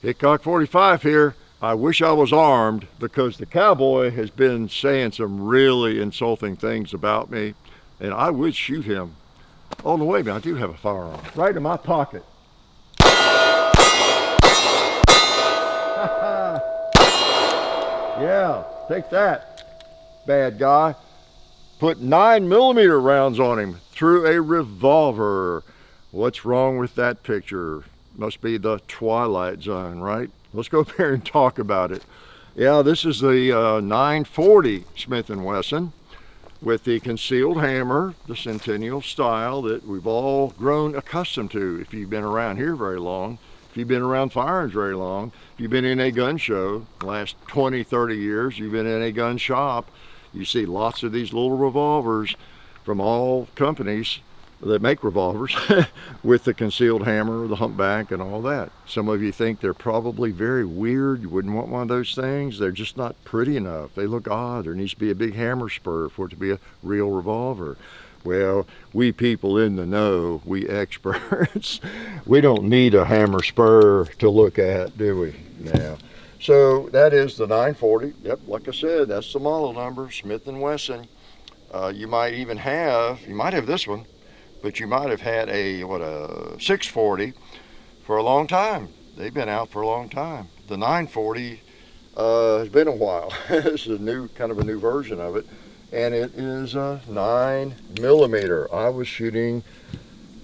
Hickok 45 here. I wish I was armed because the cowboy has been saying some really insulting things about me, and I would shoot him. Oh, no, wait a minute, I do have a firearm right in my pocket. Yeah, take that, bad guy. Put 9mm rounds on him through a revolver. What's wrong with that picture? Must be the Twilight Zone, right? Let's go up here and talk about it. Yeah, this is the 940 Smith & Wesson with the concealed hammer, the Centennial style that we've all grown accustomed to if you've been around here very long, if you've been around firearms very long, if you've been in a gun show the last 20, 30 years, you've been in a gun shop, you see lots of these little revolvers from all companies that make revolvers with the concealed hammer, the humpback, and all that. Some of you think they're probably very weird. You wouldn't want one of those things. They're just not pretty enough. They look odd. There needs to be a big hammer spur for it to be a real revolver. Well, we people in the know, we experts, we don't need a hammer spur to look at, do we? Now, so that is the 940. Yep, like I said, that's the model number, Smith & Wesson. You might have this one, but you might have had a 640 for a long time. They've been out for a long time. The 940 has been a while. This is kind of a new version of it, and it is a 9mm. I was shooting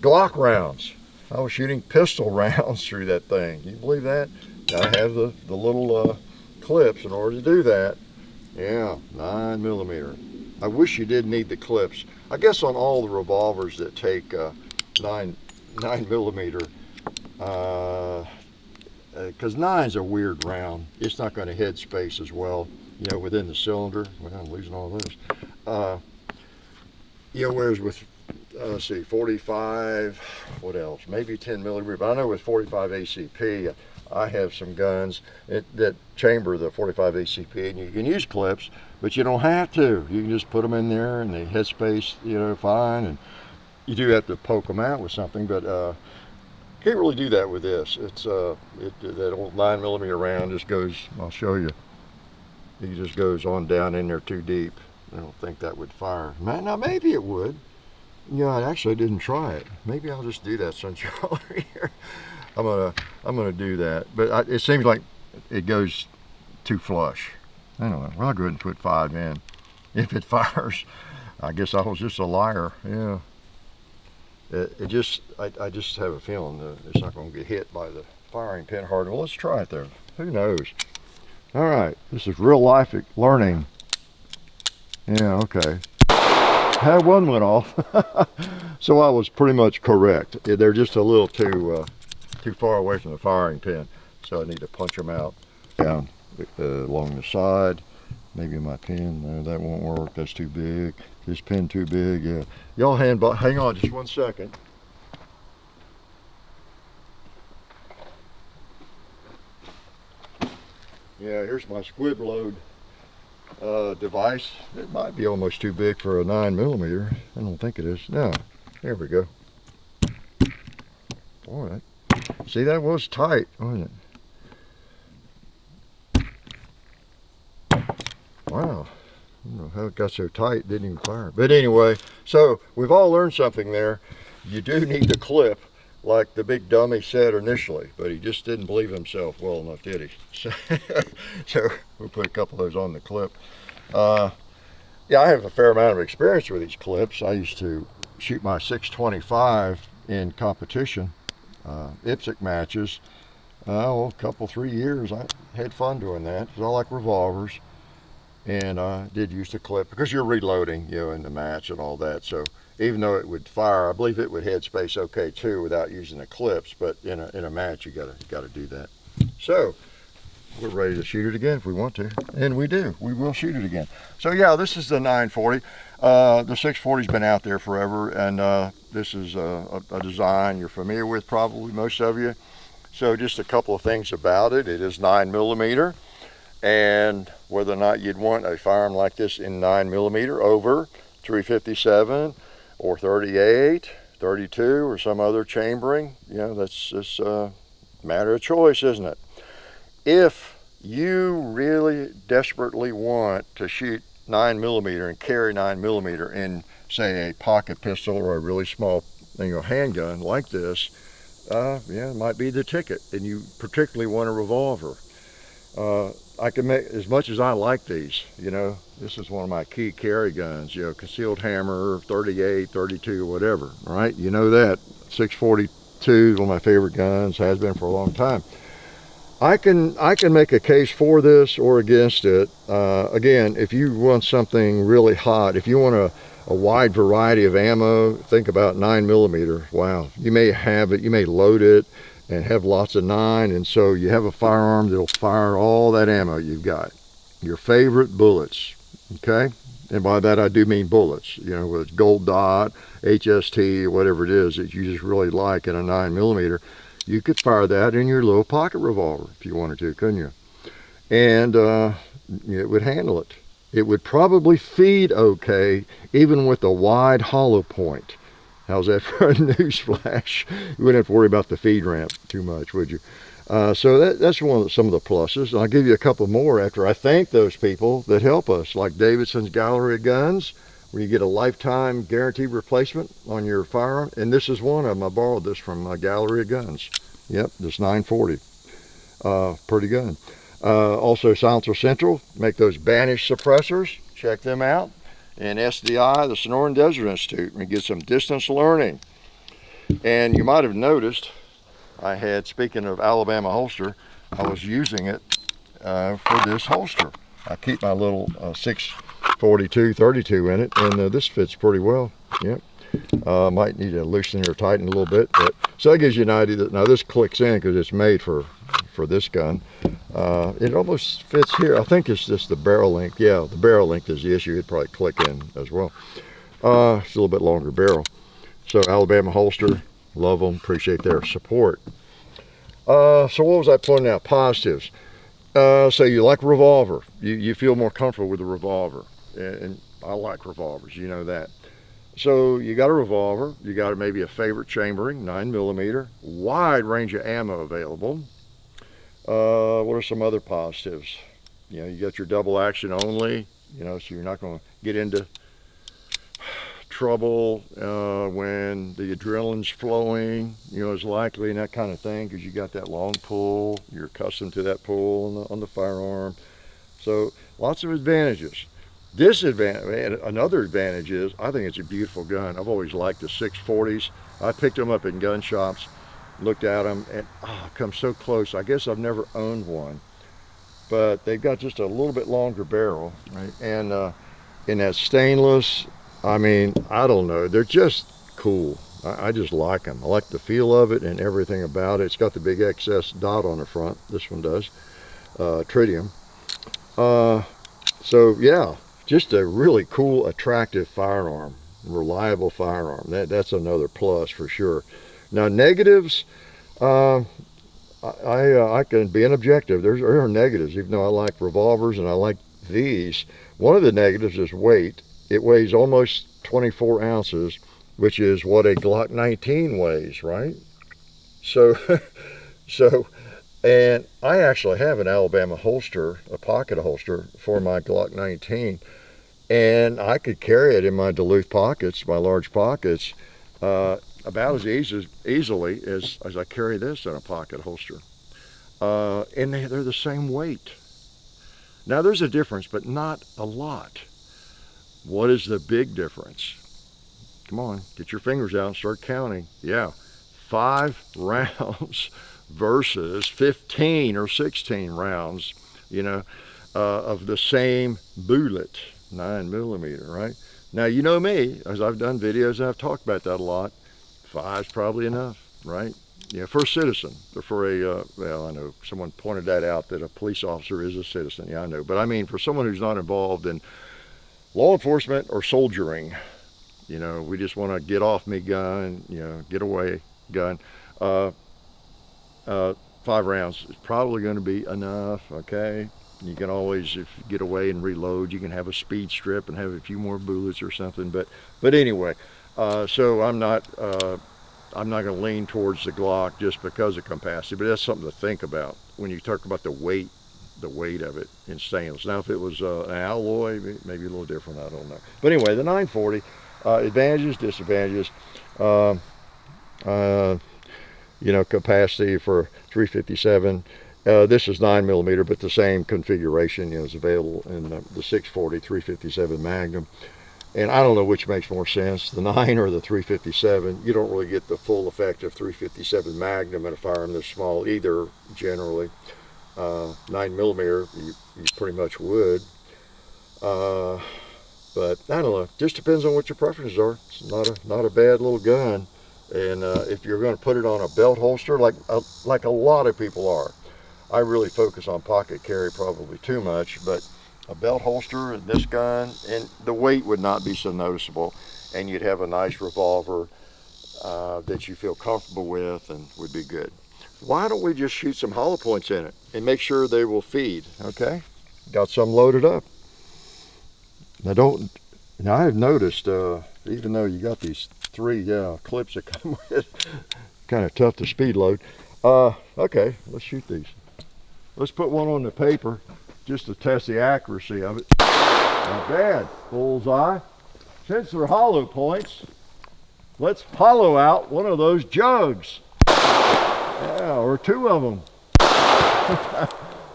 Glock rounds. I was shooting pistol rounds through that thing. Can you believe that? I have the little clips in order to do that. Yeah, 9mm. I wish you did need the clips. I guess on all the revolvers that take 9mm, because 9's a weird round. It's not going to head space as well, you know, within the cylinder. Well, I'm losing all those. You know, whereas with, let's see, 45, what else? Maybe 10mm, but I know with 45 ACP, I have some guns that chamber the 45 ACP, and you can use clips, but you don't have to. You can just put them in there and they headspace, you know, fine. And you do have to poke them out with something, but can't really do that with this. It's that old 9mm round just goes. I'll show you. It just goes on down in there too deep. I don't think that would fire. Now maybe it would. Yeah, I actually didn't try it. Maybe I'll just do that since you're over here. I'm gonna do that, but it seems like it goes too flush. I don't know. Well, I'll go ahead and put 5 in. If it fires, I guess I was just a liar. Yeah. I just have a feeling that it's not going to get hit by the firing pin hard. Well, let's try it there. Who knows? All right. This is real life learning. Yeah. Okay. Had one went off, so I was pretty much correct. They're just a little too far away from the firing pin, so I need to punch them out down along the side. Maybe my pin, no, that won't work. That's too big. This pin too big. Yeah. Y'all hang on just 1 second. Yeah, here's my squib load device. It might be almost too big for a 9mm. I don't think it is. No, there we go. All right. See, that was tight, wasn't it? Wow. I don't know how it got so tight, it didn't even fire. But anyway, so we've all learned something there. You do need the clip, like the big dummy said initially, but he just didn't believe himself well enough, did he? So we'll put a couple of those on the clip. Yeah, I have a fair amount of experience with these clips. I used to shoot my 625 in competition. IPSC matches. A couple, 3 years. I had fun doing that because I like revolvers, and I did use the clip because you're reloading, you know, in the match and all that. So even though it would fire, I believe it would head space okay too without using the clips. But in a match, you gotta do that. So we're ready to shoot it again if we want to, and we do. We will shoot it again. So yeah, this is the 940. The 640's been out there forever, and this is a design you're familiar with, probably most of you. So just a couple of things about it. It is 9mm, and whether or not you'd want a firearm like this in 9mm over 357 or 38, 32, or some other chambering, you know, that's just a matter of choice, isn't it? if you really desperately want to shoot 9mm and carry 9mm in, say, a pocket pistol or a really small, handgun like this, yeah, it might be the ticket. And you particularly want a revolver. I can make, as much as I like these, this is one of my key carry guns, concealed hammer, 38, 32, whatever, right? You know that. 642 is one of my favorite guns, has been for a long time. I can make a case for this or against it. Again, if you want something really hot, if you want a wide variety of ammo, think about 9mm. Wow, you may have it, you may load it and have lots of 9, and so you have a firearm that'll fire all that ammo you've got. Your favorite bullets, okay? And by that I do mean bullets, with gold dot, HST, whatever it is that you just really like in a 9mm. You could fire that in your little pocket revolver if you wanted to, couldn't you? And it would handle it. It would probably feed okay, even with a wide hollow point. How's that for a news flash? You wouldn't have to worry about the feed ramp too much, would you? So that's some of the pluses. And I'll give you a couple more after I thank those people that help us, like Davidson's Gallery of Guns, where you get a lifetime guaranteed replacement on your firearm. And this is one of them. I borrowed this from Gallery of Guns. Yep, this 940. Pretty good. Also Silencer Central, make those banished suppressors. Check them out. And SDI, the Sonoran Desert Institute, and get some distance learning. And you might have noticed I had, speaking of Alabama holster, I was using it for this holster. I keep my little 642 32 in it, and this fits pretty well. Yep. Might need to loosen it or tighten a little bit, but so that gives you an idea that now this clicks in because it's made for this gun. It almost fits here. I think it's just the barrel length. Yeah, the barrel length is the issue. It'd probably click in as well. It's a little bit longer barrel. So Alabama holster, love them, appreciate their support. So what was I pointing out? Positives. So you like revolver. You feel more comfortable with a revolver, and I like revolvers. You know that. So you got a revolver. You got maybe a favorite chambering, 9mm, wide range of ammo available. What are some other positives? You got your double action only. So you're not going to get into trouble when the adrenaline's flowing, is likely, and that kind of thing, because you got that long pull. You're accustomed to that pull on the firearm. So lots of advantages. Disadvantage, another advantage is, I think it's a beautiful gun. I've always liked the 640s. I picked them up in gun shops, looked at them, and come so close. I guess I've never owned one, but they've got just a little bit longer barrel, right? And in that stainless, I mean, I don't know, they're just cool. I just like them. I like the feel of it and everything about it. It's got the big XS dot on the front. This one does, tritium. So yeah, just a really cool, attractive firearm, reliable firearm. That's another plus for sure. Now negatives, I can be an objective. There are negatives, even though I like revolvers and I like these. One of the negatives is weight. It weighs almost 24 ounces, which is what a Glock 19 weighs, right? So, and I actually have an Alabama holster, a pocket holster for my Glock 19, and I could carry it in my Duluth pockets, my large pockets, about as easily as I carry this in a pocket holster. And they're the same weight. Now there's a difference, but not a lot. What is the big difference? Come on, get your fingers out and start counting. Yeah, 5 rounds versus 15 or 16 rounds, of the same bullet, 9mm, right? Now, you know me, as I've done videos and I've talked about that a lot, 5's probably enough, right? For a citizen, or for well, I know someone pointed that out, that a police officer is a citizen. Yeah, I know. But I mean, for someone who's not involved in law enforcement or soldiering, we just want to get off me gun, get away gun. 5 rounds is probably going to be enough, okay? You can always, if you get away and reload, you can have a speed strip and have a few more bullets or something. But anyway, so I'm not I'm not going to lean towards the Glock just because of capacity, but that's something to think about when you talk about the weight of it in stainless. Now, if it was an alloy, maybe a little different, I don't know. But anyway, the 940, advantages, disadvantages. You know, capacity for 357. This is 9mm, but the same configuration, you know, is available in the 640 357 Magnum. And I don't know which makes more sense, the 9 or the 357. You don't really get the full effect of 357 Magnum in a firearm this small either, generally. 9mm, you pretty much would. But I don't know, just depends on what your preferences are. It's not a bad little gun. And if you're going to put it on a belt holster, like a lot of people are, I really focus on pocket carry probably too much, but a belt holster and this gun, and the weight would not be so noticeable, and you'd have a nice revolver that you feel comfortable with and would be good. Why don't we just shoot some hollow points in it and make sure they will feed? Okay, got some loaded up. Now I've noticed, even though you got these 3 clips that come with, kind of tough to speed load. Okay, let's shoot these. Let's put one on the paper just to test the accuracy of it. Not bad, bullseye. Since they're hollow points, let's hollow out one of those jugs. Yeah, or 2 of them.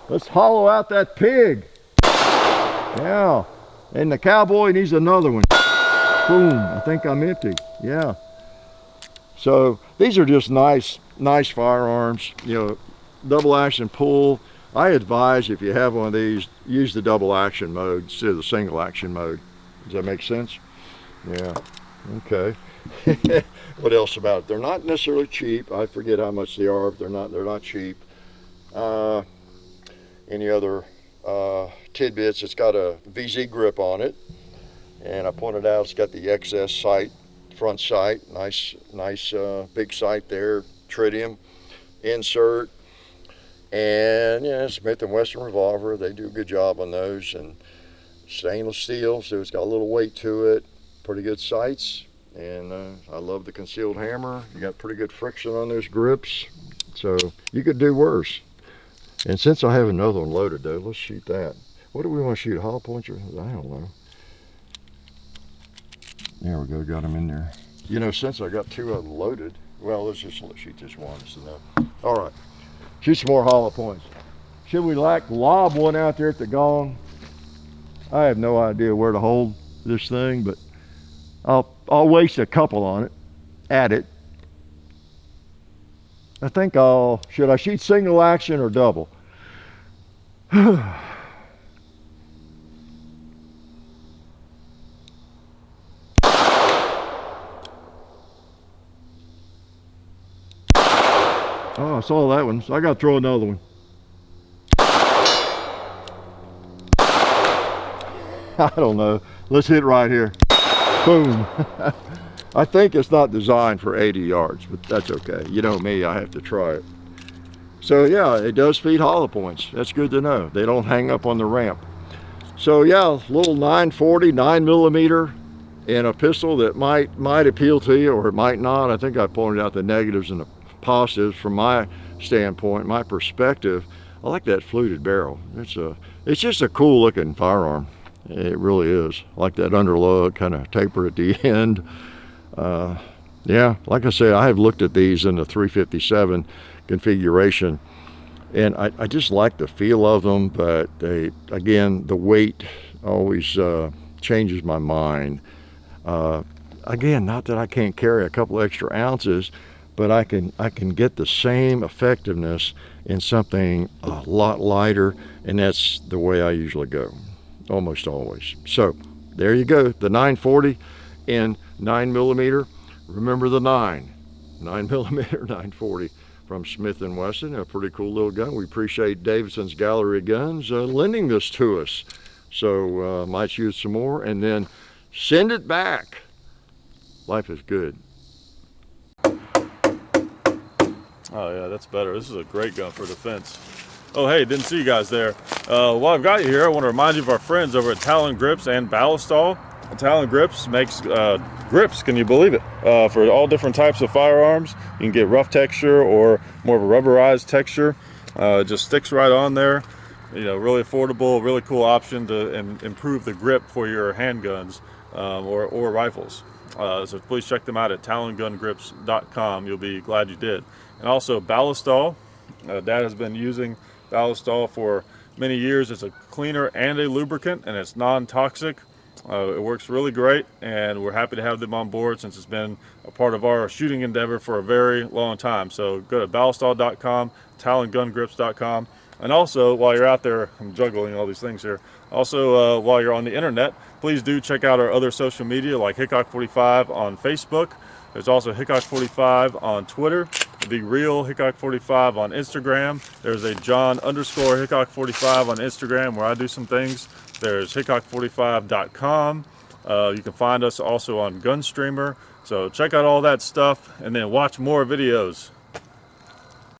Let's hollow out that pig. Yeah, and the cowboy needs another one. Boom, I think I'm empty. Yeah. So these are just nice firearms, you know, double action pull. I advise if you have one of these, use the double action mode instead of the single action mode. Does that make sense? Yeah. Okay. What else about it? They're not necessarily cheap. I forget how much they are, but they're not cheap. Any other tidbits? It's got a VZ grip on it, and I pointed out it's got the XS sight, front sight, nice big sight there, tritium insert. And yeah, Smith & Wesson revolver, they do a good job on those, and stainless steel, so it's got a little weight to it, pretty good sights, and I love the concealed hammer. You got pretty good friction on those grips, so you could do worse. And since I have another one loaded though, let's shoot that. What do we want to shoot, hollow points or, I don't know. There we go, got them in there. You know, since I got 2 of them loaded, well, let's shoot this one, it's enough. All right. Shoot some more hollow points. Should we lob one out there at the gong? I have no idea where to hold this thing, but I'll waste a couple on it, at it. I think should I shoot single action or double? Oh, I saw that one, so I got to throw another one. I don't know. Let's hit right here. Boom. I think it's not designed for 80 yards, but that's okay. You know me, I have to try it. So yeah, it does feed hollow points. That's good to know. They don't hang up on the ramp. So yeah, little 940, 9mm in a pistol that might appeal to you, or it might not. I think I pointed out the negatives and the positives from my standpoint, my perspective. I like that fluted barrel. It's just a cool looking firearm. It really is. I like that underlug, kind of tapered at the end. Yeah, like I said, I have looked at these in the 357 configuration, and I just like the feel of them, but again, the weight always changes my mind. Again, not that I can't carry a couple extra ounces, but I can get the same effectiveness in something a lot lighter, and that's the way I usually go, almost always. So there you go, the 940 in 9mm. Remember the 9mm 940 from Smith & Wesson, a pretty cool little gun. We appreciate Davidson's Gallery of Guns lending this to us. So might use some more and then send it back. Life is good. Oh yeah, that's better. This is a great gun for defense. Oh hey, didn't see you guys there. While I've got you here, I want to remind you of our friends over at Talon Grips and Ballistol. Talon Grips makes grips, can you believe it, for all different types of firearms. You can get rough texture or more of a rubberized texture. It just sticks right on there. You know, really affordable, really cool option to improve the grip for your handguns or rifles. So please check them out at talongungrips.com. You'll be glad you did. And also Ballistol. Dad has been using Ballistol for many years. It's a cleaner and a lubricant, and it's non-toxic. It works really great, and we're happy to have them on board since it's been a part of our shooting endeavor for a very long time. So go to ballistol.com, talongungrips.com, and also while you're out there, I'm juggling all these things here. Also, while you're on the internet, please do check out our other social media like Hickok45 on Facebook. There's also Hickok45 on Twitter, The Real Hickok45 on Instagram. There's a John_Hickok45 on Instagram where I do some things. There's Hickok45.com. You can find us also on Gunstreamer. So check out all that stuff and then watch more videos.